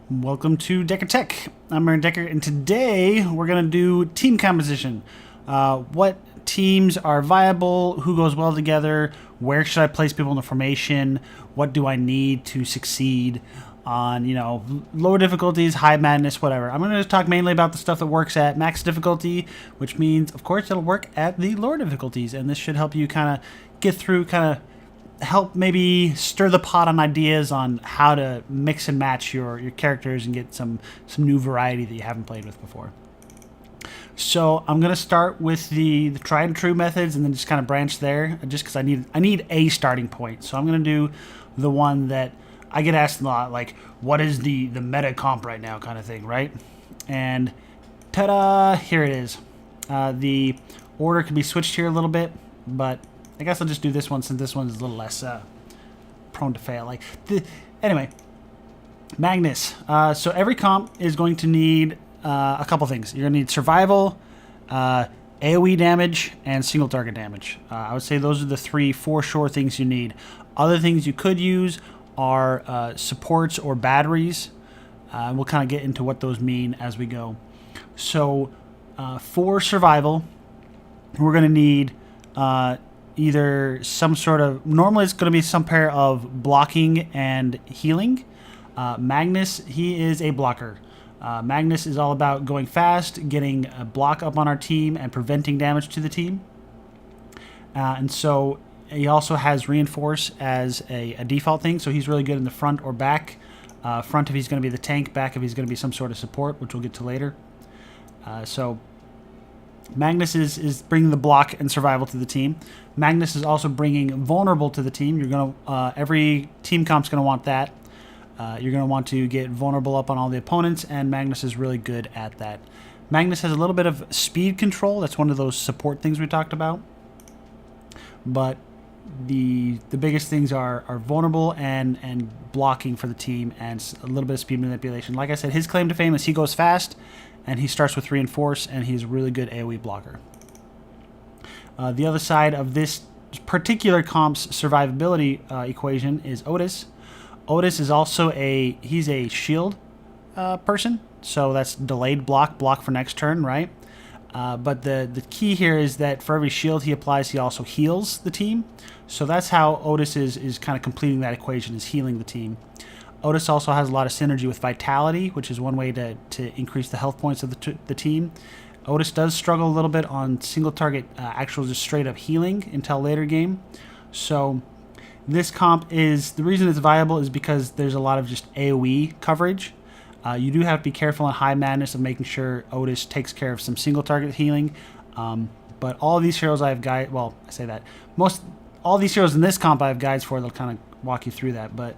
Welcome to Decker Tech. I'm Aaron Decker, and today we're going to do team composition. What teams are viable, who goes well together, where should I place people in the formation, what do I need to succeed on, lower difficulties, high madness, whatever. I'm going to talk mainly about the stuff that works at max difficulty, which means, of course, it'll work at the lower difficulties, and this should help you kind of get through, help maybe stir the pot on ideas on how to mix and match your characters and get some new variety that you haven't played with before. So I'm going to start with the tried and true methods and then just kind of branch there, just because I need a starting point. So I'm going to do the one that I get asked a lot, like, what is the meta comp right now kind of thing, right? And ta-da, here it is. The order can be switched here a little bit, but I guess I'll just do this one since this one is a little less prone to fail. Anyway, Magnus. So every comp is going to need a couple things. You're going to need survival, AoE damage, and single target damage. I would say those are the three for sure things you need. Other things you could use are supports or batteries. We'll kind of get into what those mean as we go. So for survival, we're going to need either some sort of, normally it's going to be some pair of blocking and healing. Magnus, he is a blocker. Magnus is all about going fast, getting a block up on our team, and preventing damage to the team. And so he also has reinforce as a default thing, so he's really good in the front or back. Front if he's going to be the tank, back if he's going to be some sort of support, which we'll get to later. So Magnus is bringing the block and survival to the team. Magnus is also bringing vulnerable to the team. You're gonna every team comp's gonna want that. You're gonna want to get vulnerable up on all the opponents, and Magnus is really good at that. Magnus has a little bit of speed control. That's one of those support things we talked about. But the biggest things are vulnerable and blocking for the team, and a little bit of speed manipulation. Like I said, his claim to fame is he goes fast, and he starts with reinforce, and he's a really good AoE blocker. The other side of this particular comp's survivability equation is Otis. Otis is also he's a shield person, so that's delayed block for next turn, right? But the key here is that for every shield he applies, he also heals the team. So that's how Otis is kind of completing that equation, is healing the team. Otis also has a lot of synergy with Vitality, which is one way to increase the health points of the team. Otis does struggle a little bit on single target actual just straight up healing until later game. So this comp is, the reason it's viable is because there's a lot of just AoE coverage. You do have to be careful on high madness of making sure Otis takes care of some single target healing. But all of these heroes I have guides, well, I say that. All these heroes in this comp I have guides for, they'll kind of walk you through that. But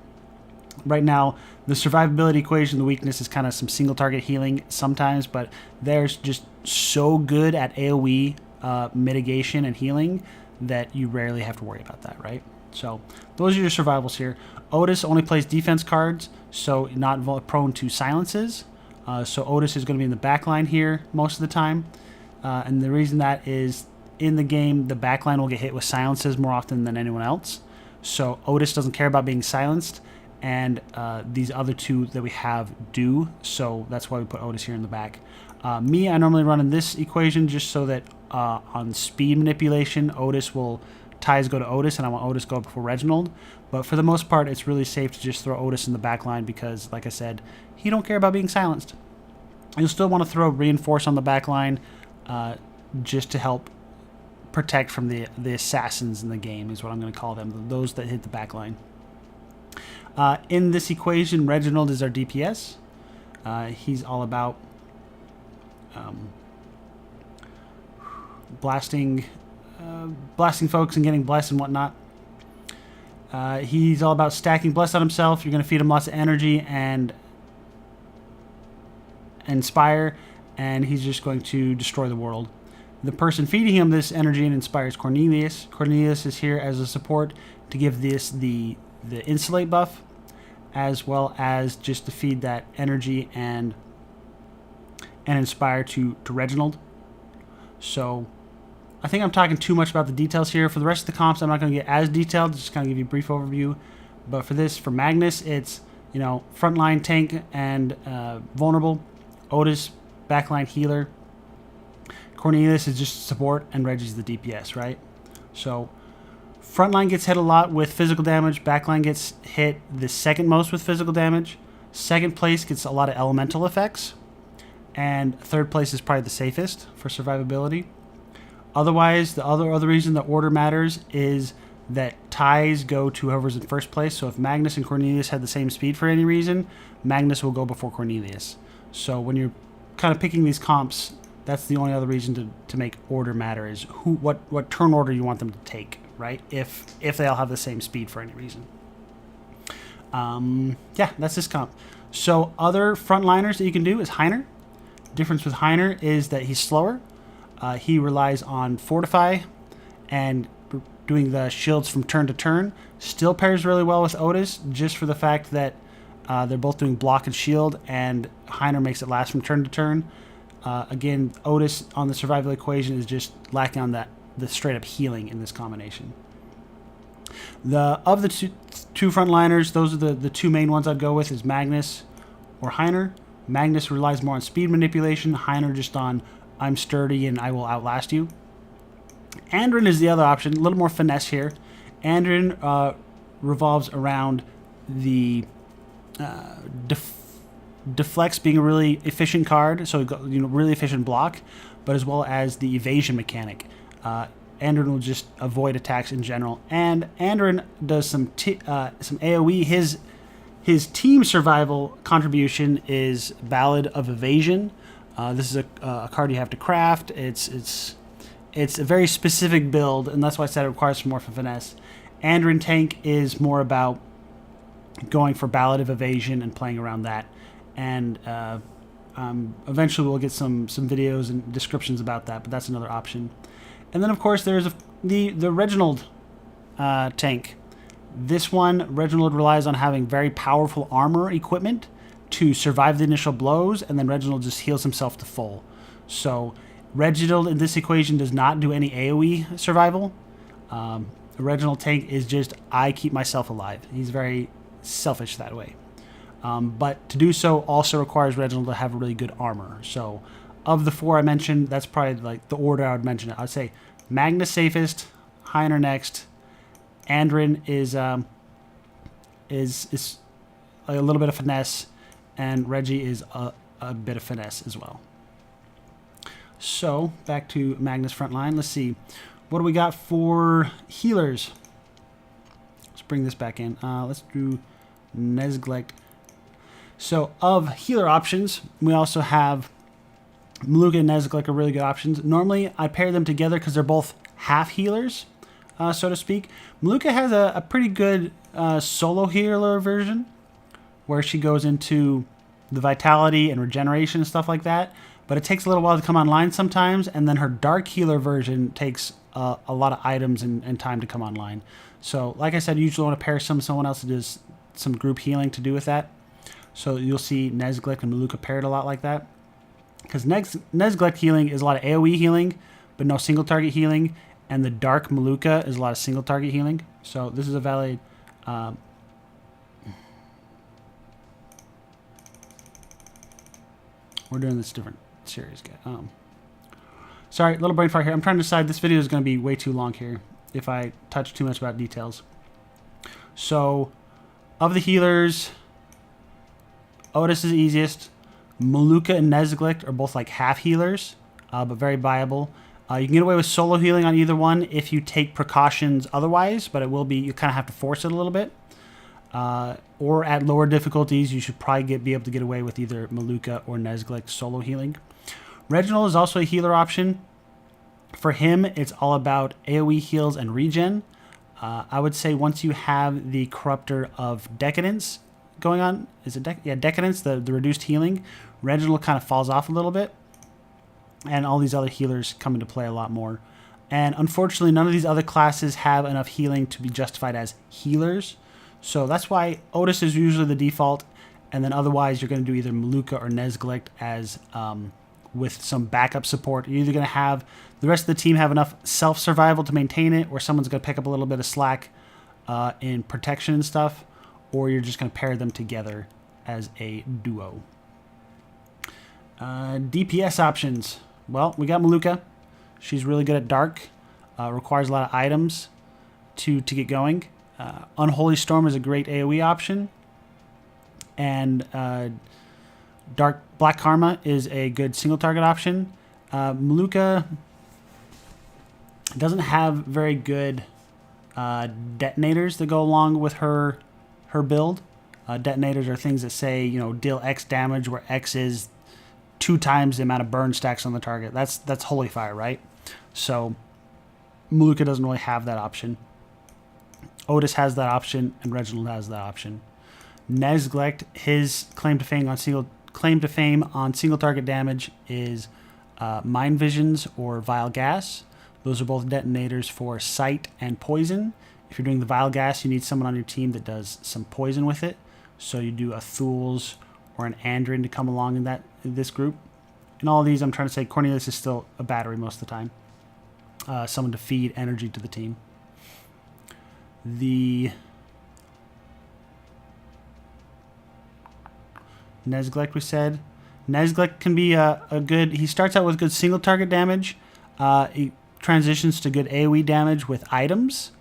right now, the survivability equation, the weakness is kind of some single target healing sometimes, but they're just so good at AoE mitigation and healing that you rarely have to worry about that, right? So those are your survivals here. Otis only plays defense cards, so not prone to silences. So Otis is going to be in the back line here most of the time. And the reason that is, in the game, the back line will get hit with silences more often than anyone else. So Otis doesn't care about being silenced, and these other two that we have do, so that's why we put Otis here in the back. I normally run in this equation just so that on speed manipulation, ties go to Otis, and I want Otis to go before Reginald. But for the most part, it's really safe to just throw Otis in the back line because, like I said, he don't care about being silenced. You'll still want to throw Reinforce on the back line just to help protect from the assassins in the game, is what I'm going to call them, those that hit the back line. In this equation, Reginald is our DPS. He's all about blasting folks and getting blessed and whatnot. He's all about stacking bless on himself. You're going to feed him lots of energy and inspire, and he's just going to destroy the world. The person feeding him this energy and inspire is Cornelius. Cornelius is here as a support to give this the insulate buff, as well as just to feed that energy and inspire to Reginald. So I think I'm talking too much about the details here. For the rest of the comps, I'm not going to get as detailed, just kind of give you a brief overview. But for Magnus, it's, you know, frontline tank and vulnerable. Otis, backline healer. Cornelius is just support, and Reggie's the DPS, right? So frontline gets hit a lot with physical damage. Backline gets hit the second most with physical damage. Second place gets a lot of elemental effects. And third place is probably the safest for survivability. Otherwise, the other reason the order matters is that ties go to whoever's in first place. So if Magnus and Cornelius had the same speed for any reason, Magnus will go before Cornelius. So when you're kind of picking these comps, that's the only other reason to make order matter is what turn order you want them to take, right? If they all have the same speed for any reason. Yeah, that's this comp. So other frontliners that you can do is Heiner. Difference with Heiner is that he's slower. He relies on Fortify and doing the shields from turn to turn. Still pairs really well with Otis, just for the fact that they're both doing block and shield, and Heiner makes it last from turn to turn. Again, Otis on the survival equation is just lacking on the straight up healing in this combination. Of the two frontliners, those are the two main ones I'd go with is Magnus or Heiner. Magnus relies more on speed manipulation. Heiner just on I'm sturdy and I will outlast you. Andren is the other option, a little more finesse here. Andren revolves around the deflects being a really efficient card, so really efficient block, but as well as the evasion mechanic. Andren will just avoid attacks in general, and Andren does some AoE. His team survival contribution is Ballad of Evasion. This is a card you have to craft. It's a very specific build, and that's why I said it requires some more finesse. Andren tank is more about going for Ballad of Evasion and playing around that. And eventually we'll get some videos and descriptions about that, but that's another option. And then, of course, there's the Reginald tank. This one, Reginald relies on having very powerful armor equipment to survive the initial blows, and then Reginald just heals himself to full. So Reginald in this equation does not do any AoE survival. Reginald tank is just, I keep myself alive. He's very selfish that way. But to do so also requires Reginald to have really good armor. So of the four I mentioned, that's probably like the order I would mention it. I'd say Magnus safest, Heiner next, Andren is a little bit of finesse, and Reggie is a bit of finesse as well. So back to Magnus frontline. Let's see, what do we got for healers? Let's bring this back in. Let's do Nesglect. So of healer options, we also have Maluka and Nesglect are really good options. Normally, I pair them together because they're both half healers, so to speak. Maluka has a pretty good solo healer version, where she goes into the vitality and regeneration and stuff like that. But it takes a little while to come online sometimes, and then her dark healer version takes a lot of items and time to come online. So, like I said, you usually want to pair someone else that does some group healing to do with that. So you'll see Nesglect and Maluka paired a lot like that. Because Nesglect healing is a lot of AoE healing, but no single target healing. And the Dark Maluka is a lot of single target healing. So this is a valid... we're doing this different series. Sorry, little brain fart here. I'm trying to decide. This video is going to be way too long here if I touch too much about details. So, of the healers, Otis is the easiest. Maluka and Nesglect are both like half healers, but very viable. You can get away with solo healing on either one if you take precautions otherwise, but it will be, you kind of have to force it a little bit. Or at lower difficulties, you should probably be able to get away with either Maluka or Nesglect solo healing. Reginald is also a healer option. For him, it's all about AoE heals and regen. I would say once you have the Corruptor of Decadence going on, is it Decadence, the reduced healing, Reginald kind of falls off a little bit. And all these other healers come into play a lot more. And unfortunately, none of these other classes have enough healing to be justified as healers. So that's why Otis is usually the default. And then otherwise, you're going to do either Maluka or Nesglect as with some backup support. You're either going to have the rest of the team have enough self-survival to maintain it, or someone's going to pick up a little bit of slack in protection and stuff. or you're just going to pair them together as a duo. DPS options. Well, we got Maluka. She's really good at dark. Requires a lot of items to get going. Unholy Storm is a great AoE option. And Black Karma is a good single target option. Maluka doesn't have very good detonators that go along with her build. Detonators are things that say, you know, deal X damage, where X is 2 times the amount of burn stacks on the target. That's Holy Fire, right? So Maluka doesn't really have that option. Otis has that option, and Reginald has that option. Nezglect, his claim to fame on single target damage is Mind Visions or Vile Gas. Those are both detonators for Sight and Poison. If you're doing the Vile Gas, you need someone on your team that does some poison with it. So you do a Thules or an Andren to come along in this group. In all of these, I'm trying to say Cornelius is still a battery most of the time. Someone to feed energy to the team. The Nezglect, we said. Nezglect can be a good... He starts out with good single target damage. He transitions to good AoE damage with items.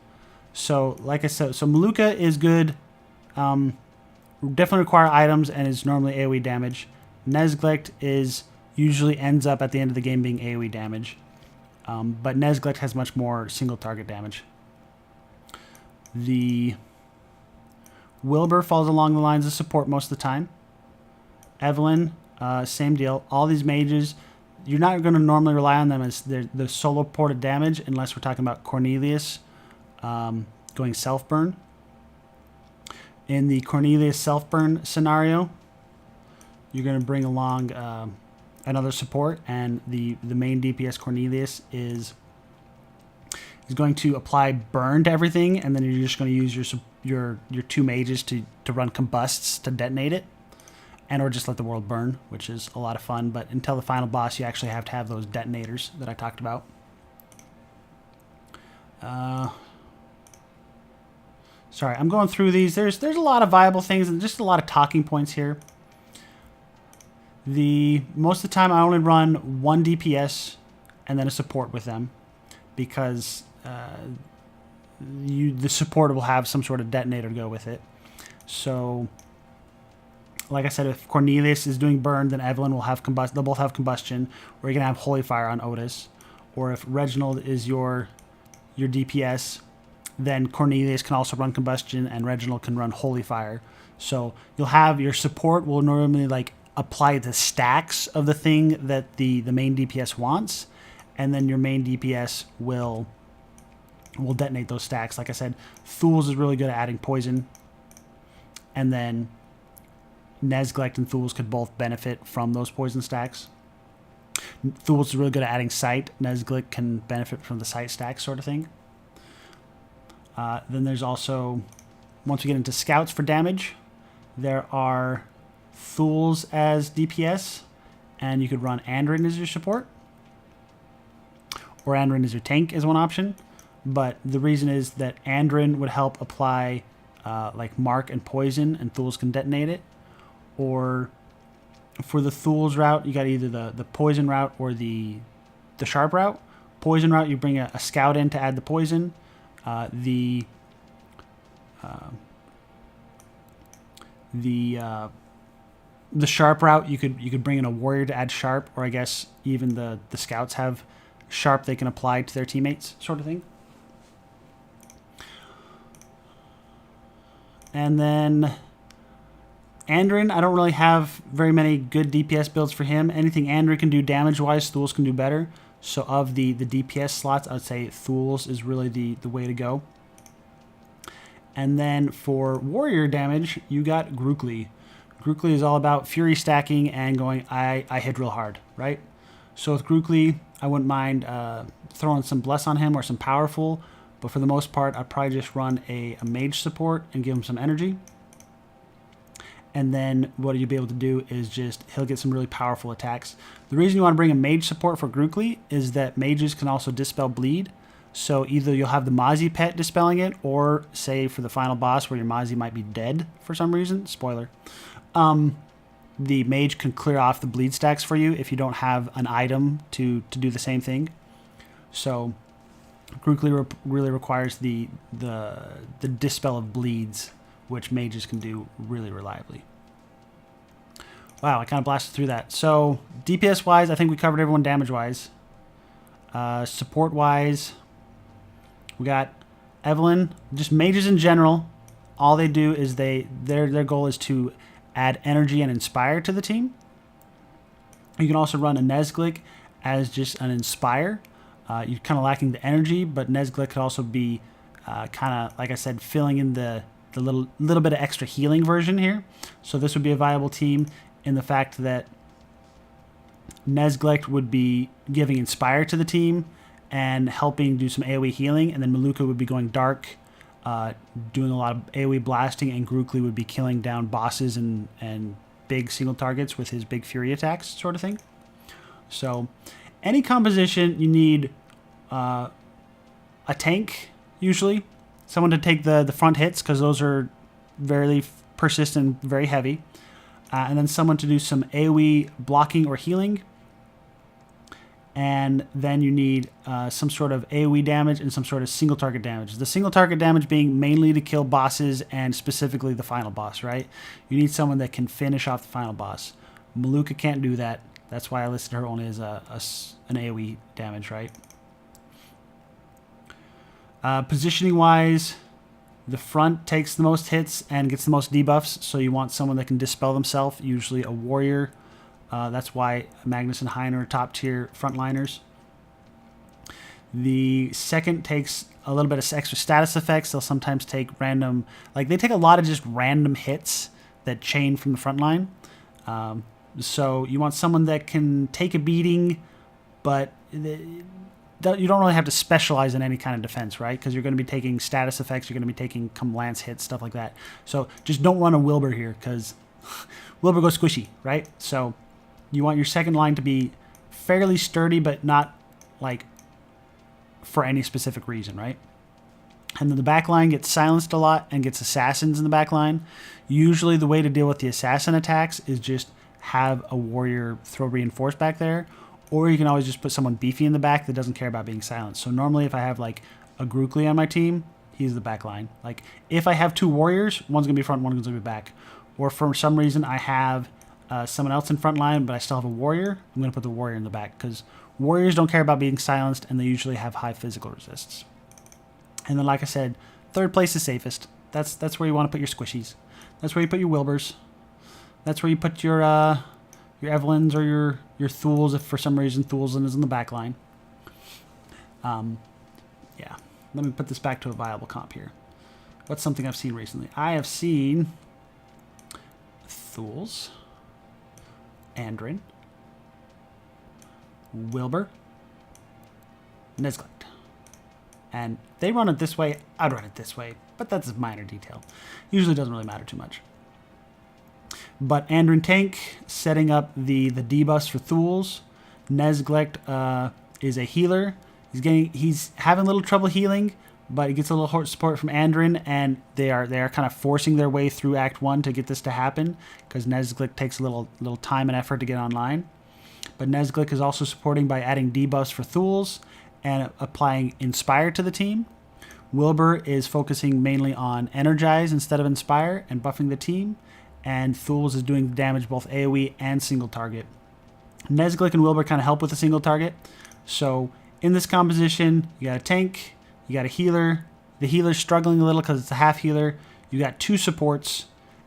So, like I said, so Maluka is good. Definitely require items and is normally AoE damage. Nezglect usually ends up at the end of the game being AoE damage. But Nezglect has much more single target damage. The Wilbur falls along the lines of support most of the time. Evelyn, same deal. All these mages, you're not going to normally rely on them as the solo ported damage unless we're talking about Cornelius going self-burn. In the Cornelius self-burn scenario, you're going to bring along another support, and the main DPS Cornelius is going to apply burn to everything, and then you're just going to use your 2 mages to run combusts to detonate it, and or just let the world burn, which is a lot of fun. But until the final boss, you actually have to have those detonators that I talked about. Sorry, I'm going through these. There's a lot of viable things and just a lot of talking points here. Most of the time, I only run 1 DPS and then a support with them, because the support will have some sort of detonator to go with it. So, like I said, if Cornelius is doing burn, then Evelyn will have combustion. They'll both have combustion, or you can have Holy Fire on Otis. Or if Reginald is your DPS, then Cornelius can also run combustion, and Reginald can run Holy Fire. So you'll have your support will normally like apply the stacks of the thing that the main DPS wants, and then your main DPS will detonate those stacks. Like I said, Thules is really good at adding poison, and then Nezglect and Thules could both benefit from those poison stacks. Thules is really good at adding Sight. Nezglect can benefit from the Sight stack sort of thing. Then there's also, once we get into scouts for damage, there are Thules as DPS, and you could run Andren as your support, or Andren as your tank is one option. But the reason is that Andren would help apply like Mark and Poison, and Thules can detonate it. Or for the Thules route, you got either the Poison route or the Sharp route. Poison route, you bring a scout in to add the poison. The Sharp route, you could bring in a warrior to add Sharp, or I guess even the scouts have Sharp they can apply to their teammates, sort of thing. And then Andren, I don't really have very many good DPS builds for him. Anything Andren can do damage-wise, Thules can do better. So of the DPS slots, I would say Thules is really the way to go. And then for warrior damage, you got Grookly. Grookly is all about fury stacking and going, I hit real hard, right? So with Grookly, I wouldn't mind throwing some Bless on him or some Powerful, but for the most part, I'd probably just run a mage support and give him some energy. And then what you'll be able to do is he'll get some really powerful attacks. The reason you want to bring a mage support for Grookly is that mages can also dispel bleed. So either you'll have the Mozzie pet dispelling it, or say for the final boss where your Mozzie might be dead for some reason, spoiler, the mage can clear off the bleed stacks for you if you don't have an item to do the same thing. So Grookly really requires the dispel of bleeds, which mages can do really reliably. Wow, I kind of blasted through that. So DPS-wise, I think we covered everyone damage-wise. Support-wise, we got Evelyn. Just mages in general, all they do is their goal is to add energy and inspire to the team. You can also run a Nezglick as just an inspire. You're kind of lacking the energy, but Nezglick could also be kind of, like I said, filling in the little bit of extra healing version here. So this would be a viable team in the fact that Nezglick would be giving inspire to the team and helping do some AoE healing, and then Maluka would be going dark, doing a lot of AoE blasting, and Grookly would be killing down bosses and big single targets with his big fury attacks sort of thing. So any composition, you need a tank, usually. Someone to take the front hits, because those are very persistent, very heavy. And then someone to do some AoE blocking or healing. And then you need some sort of AoE damage and some sort of single target damage. The single target damage being mainly to kill bosses and specifically the final boss, right? You need someone that can finish off the final boss. Maluka can't do that. That's why I listed her only as an AoE damage, right? Positioning-wise, the front takes the most hits and gets the most debuffs, so you want someone that can dispel themselves, usually a warrior. That's why Magnus and Hein are top-tier frontliners. The second takes a little bit of extra status effects. They'll sometimes take random... Like, they take a lot of just random hits that chain from the front line. So you want someone that can take a beating, but you don't really have to specialize in any kind of defense, right? Because you're going to be taking status effects, you're going to be taking lance hits, stuff like that. So just don't run a Wilbur here, because Wilbur goes squishy, right? So you want your second line to be fairly sturdy, but not like for any specific reason, right? And then the back line gets silenced a lot and gets assassins in the back line. Usually the way to deal with the assassin attacks is just have a warrior throw reinforce back there, or you can always just put someone beefy in the back that doesn't care about being silenced. So normally if I have like a Grookly on my team, he's the back line. Like if I have two warriors, one's gonna be front, one's gonna be back. Or for some reason I have someone else in front line, but I still have a warrior, I'm gonna put the warrior in the back, because warriors don't care about being silenced and they usually have high physical resists. And then like I said, third place is safest. That's where you want to put your squishies. That's where you put your Wilburs. That's where you put your Evelyns or your Thuls, if for some reason Thulzen is in the back line. Yeah. Let me put this back to a viable comp here. What's something I've seen recently? I have seen Thuls, Andren, Wilbur, Nezglick. And they run it this way, I'd run it this way, but that's a minor detail. Usually doesn't really matter too much. But Andren tank, setting up the debuffs for Thuls. Nezglick is a healer. He's having a little trouble healing, but he gets a little support from Andren, and they are kind of forcing their way through Act 1 to get this to happen, because Nezglick takes a little time and effort to get online. But Nezglick is also supporting by adding debuffs for Thuls and applying Inspire to the team. Wilbur is focusing mainly on Energize instead of Inspire and buffing the team. And Thuls is doing damage both AoE and single target. Nezglick and Wilbur kind of help with the single target. So in this composition, you got a tank, you got a healer. The healer's struggling a little because it's a half healer. You got two supports,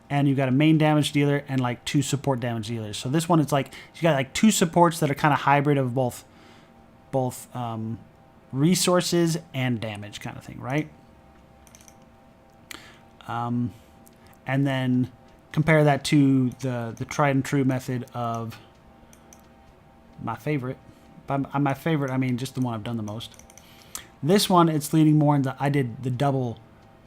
and you got a main damage dealer and like two support damage dealers. So this one, it's like you got like two supports that are kind of hybrid of both resources and damage kind of thing, right? And then compare that to the tried and true method of my favorite. By my favorite, I mean just the one I've done the most. This one, it's leaning more into, I did the double.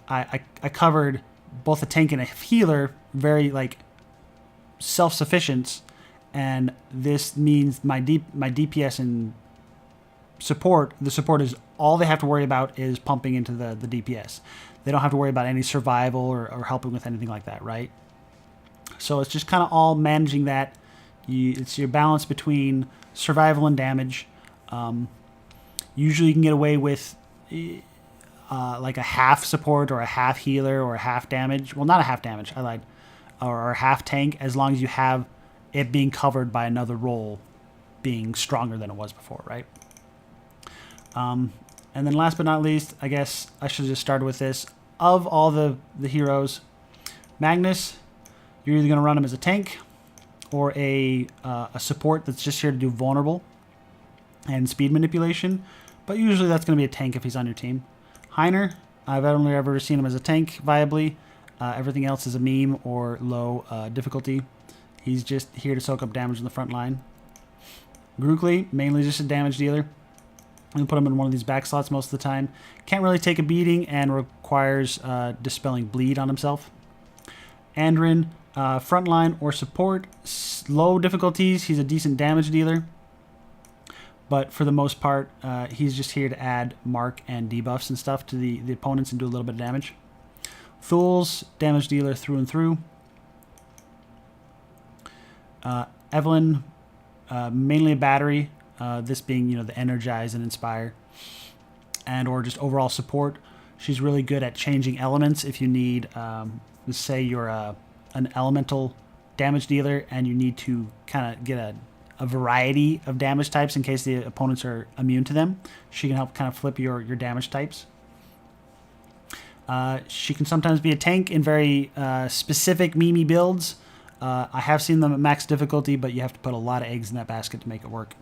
I covered both a tank and a healer, very like self-sufficient, and this means my DPS and support, the support is all they have to worry about is pumping into the DPS. They don't have to worry about any survival or helping with anything like that, right? So it's just kind of all managing that. It's your balance between survival and damage. Usually you can get away with like a half support or a half healer or a half damage. Well, not a half damage, I lied. Or a half tank, as long as you have it being covered by another role being stronger than it was before, right? And then last but not least, I guess I should have just started with this. Of all the heroes, Magnus, you're either going to run him as a tank or a support that's just here to do vulnerable and speed manipulation. But usually that's going to be a tank if he's on your team. Heiner, I've only ever seen him as a tank viably. Everything else is a meme or low difficulty. He's just here to soak up damage in the front line. Grukli, mainly just a damage dealer. I'm going to put him in one of these back slots most of the time. Can't really take a beating and requires dispelling bleed on himself. Andren, frontline or support. Low difficulties, he's a decent damage dealer. But for the most part, he's just here to add mark and debuffs and stuff to the opponents and do a little bit of damage. Thules, damage dealer through and through. Evelyn, mainly a battery. This being, the energize and inspire, and or just overall support. She's really good at changing elements. If you need, let's say you're an elemental damage dealer and you need to kind of get a variety of damage types in case the opponents are immune to them, she can help kind of flip your damage types. She can sometimes be a tank in very specific Mimi builds. I have seen them at max difficulty, but you have to put a lot of eggs in that basket to make it work.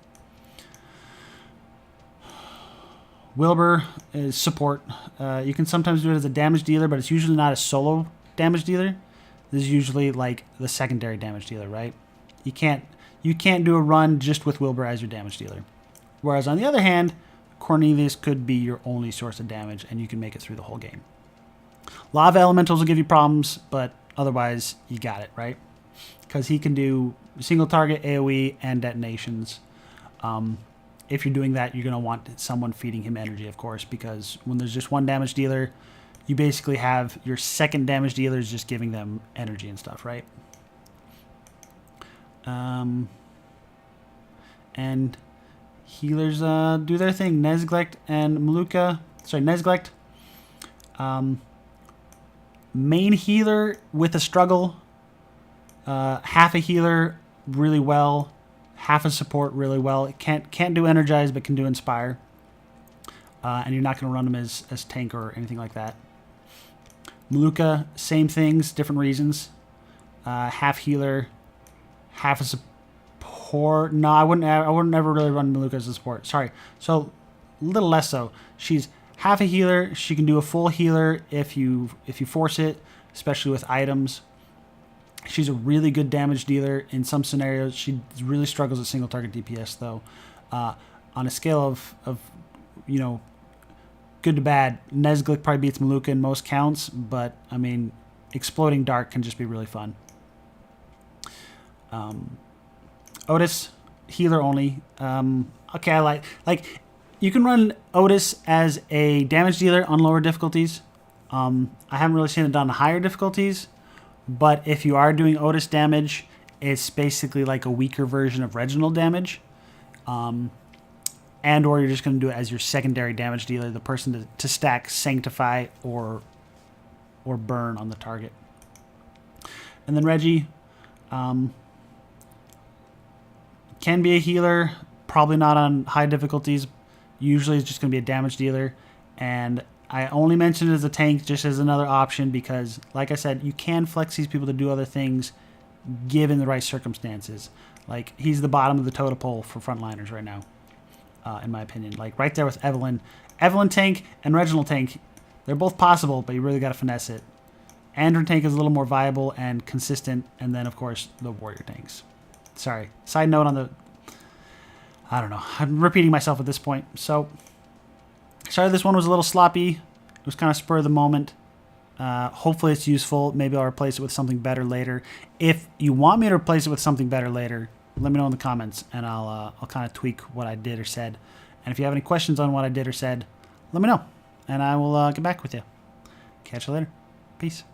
Wilbur is support. You can sometimes do it as a damage dealer, but it's usually not a solo damage dealer. This is usually like the secondary damage dealer, right? You can't do a run just with Wilbur as your damage dealer. Whereas on the other hand, Cornelius could be your only source of damage, and you can make it through the whole game. Lava elementals will give you problems, but otherwise you got it, right? Because he can do single target AoE and detonations. If you're doing that, you're going to want someone feeding him energy, of course, because when there's just one damage dealer, you basically have your second damage dealers just giving them energy and stuff, right? And healers do their thing. Nezglect and Maluka. Sorry, Nezglect. Main healer with a struggle. Half a healer really well. Half a support really well. It can't do energize, but can do inspire. And you're not going to run them as tank or anything like that. Maluka, same things, different reasons. Half healer, half a support. No, I wouldn't ever really run Maluka as a support. Sorry. So a little less so. She's half a healer. She can do a full healer if you force it, especially with items. She's a really good damage dealer in some scenarios. She really struggles at single target DPS though. On a scale of good to bad, Nezglect probably beats Maluka in most counts, but I mean, Exploding Dark can just be really fun. Otis, healer only. Okay, I like you can run Otis as a damage dealer on lower difficulties. I haven't really seen it done on higher difficulties. But if you are doing Otis damage, it's basically like a weaker version of Reginald damage. And or you're just going to do it as your secondary damage dealer, the person to stack Sanctify or Burn on the target. And then Reggie can be a healer, probably not on high difficulties. Usually it's just going to be a damage dealer. And I only mentioned it as a tank just as another option because, like I said, you can flex these people to do other things given the right circumstances. Like, he's the bottom of the totem pole for frontliners right now, in my opinion. Like, right there with Evelyn. Evelyn tank and Reginald tank, they're both possible, but you really got to finesse it. Andren tank is a little more viable and consistent, and then, of course, the warrior tanks. Sorry. Side note on the... I don't know. I'm repeating myself at this point. So... Sorry, this one was a little sloppy. It was kind of spur of the moment. Hopefully it's useful. Maybe I'll replace it with something better later. If you want me to replace it with something better later, let me know in the comments, and I'll kind of tweak what I did or said And if you have any questions on what I did or said, let me know, and I will get back with you. Catch you later. Peace.